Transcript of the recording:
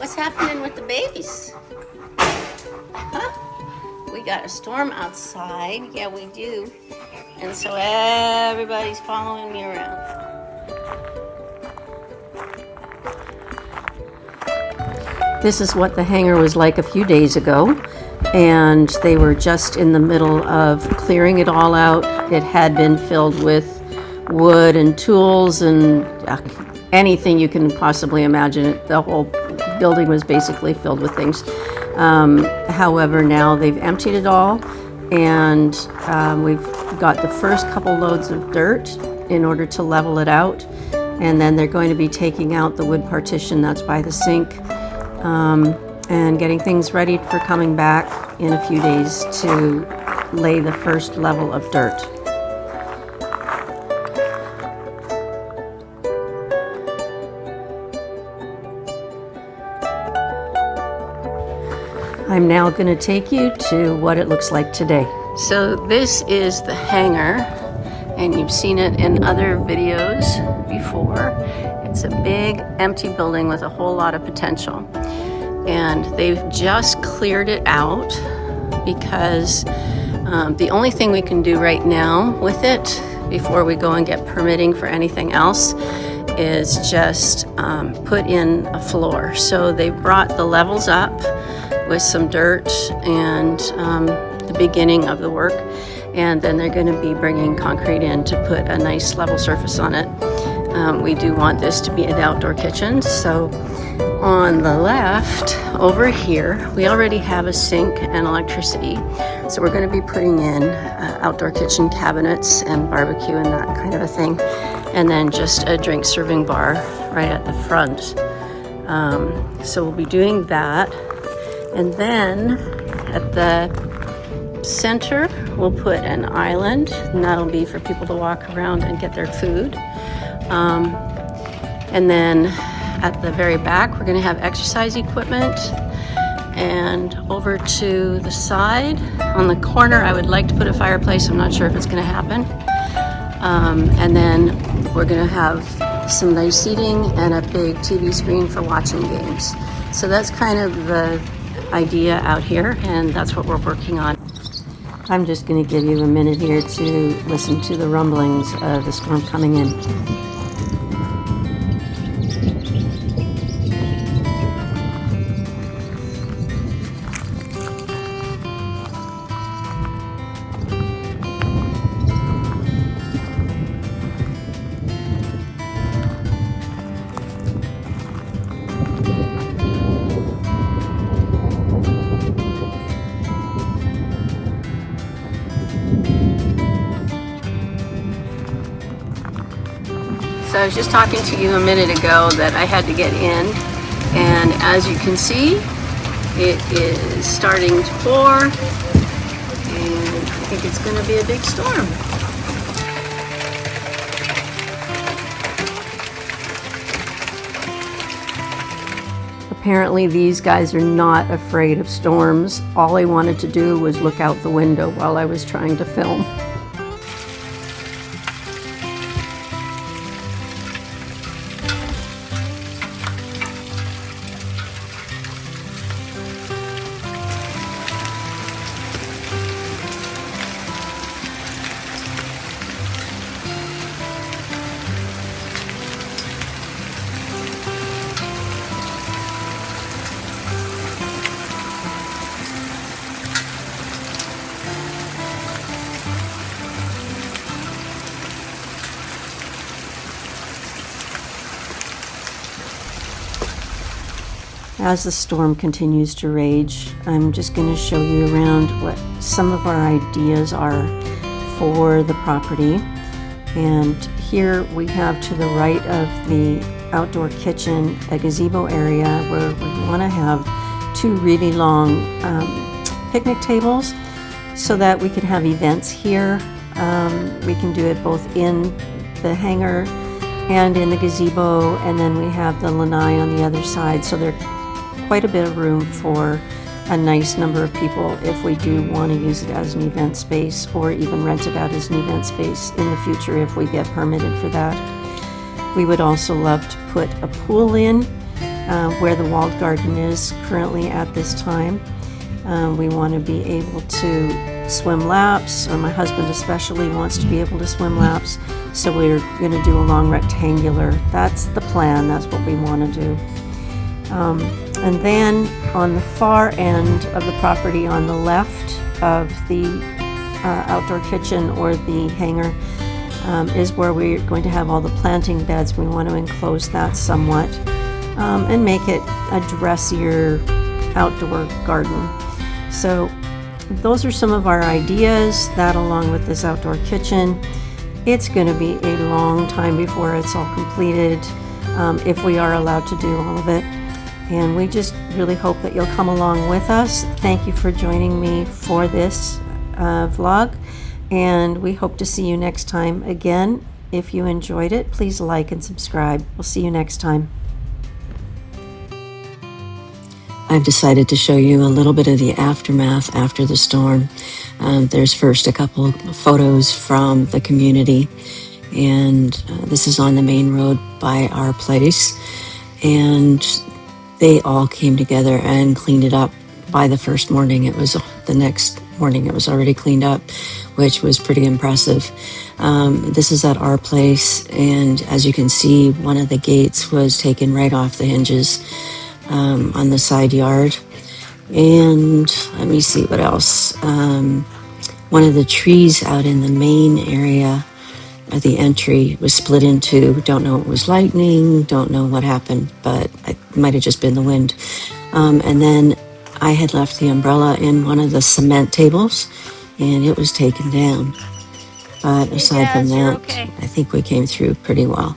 What's happening with the babies? Huh? We got a storm outside. Yeah, we do. And so everybody's following me around. This is what the hangar was like a few days ago. And they were just in the middle of clearing it all out. It had been filled with wood and tools and anything you can possibly imagine. The whole building was basically filled with things. However, now they've emptied it all, and we've got the first couple loads of dirt in order to level it out, and then they're going to be taking out the wood partition that's by the sink, and getting things ready for coming back in a few days to lay the first level of dirt. I'm now going to take you to what it looks like today. So this is the hangar, and you've seen it in other videos before. It's a big empty building with a whole lot of potential. And they've just cleared it out because the only thing we can do right now with it before we go and get permitting for anything else is just put in a floor. So they brought the levels up with some dirt and the beginning of the work, and then they're going to be bringing concrete in to put a nice level surface on it. We do want this to be an outdoor kitchen, so on the left over here we already have a sink and electricity, so we're going to be putting in outdoor kitchen cabinets and barbecue and that kind of a thing, and then just a drink serving bar right at the front. So we'll be doing that. And then at the center, we'll put an island, and that'll be for people to walk around and get their food. And then at the very back, we're going to have exercise equipment. And over to the side, on the corner, I would like to put a fireplace. I'm not sure if it's going to happen. And then we're going to have some nice seating and a big TV screen for watching games. So that's kind of the idea out here, and that's what we're working on. I'm just going to give you a minute here to listen to the rumblings of the storm coming in. So I was just talking to you a minute ago that I had to get in, and as you can see, it is starting to pour, and I think it's going to be a big storm. Apparently these guys are not afraid of storms. All they wanted to do was look out the window while I was trying to film. As the storm continues to rage, I'm just going to show you around what some of our ideas are for the property. And here we have to the right of the outdoor kitchen a gazebo area where we want to have two really long picnic tables so that we can have events here. We can do it both in the hangar and in the gazebo, and then we have the lanai on the other side, so there's quite a bit of room for a nice number of people if we do want to use it as an event space, or even rent it out as an event space in the future if we get permitted for that. We would also love to put a pool in where the walled garden is currently at this time. We want to be able to swim laps, or my husband especially wants to be able to swim laps, so we're going to do a long rectangular. That's the plan, that's what we want to do. And then on the far end of the property on the left of the outdoor kitchen or the hangar is where we're going to have all the planting beds. We want to enclose that somewhat and make it a dressier outdoor garden. So those are some of our ideas, that along with this outdoor kitchen. It's going to be a long time before it's all completed, if we are allowed to do all of it. And we just really hope that you'll come along with us. Thank you for joining me for this vlog, and we hope to see you next time. Again, if you enjoyed it, please like and subscribe. We'll see you next time. I've decided to show you a little bit of the aftermath after the storm. There's first a couple of photos from the community, and this is on the main road by our place, and they all came together and cleaned it up by the first morning. It was the next morning it was already cleaned up, which was pretty impressive. This is at our place, and as you can see, one of the gates was taken right off the hinges on the side yard. And let me see what else. One of the trees out in the main area of the entry was split in two. Don't know it was lightning, don't know what happened, but it might have just been the wind. And then I had left the umbrella in one of the cement tables, and it was taken down. But aside from that, I think we came through pretty well.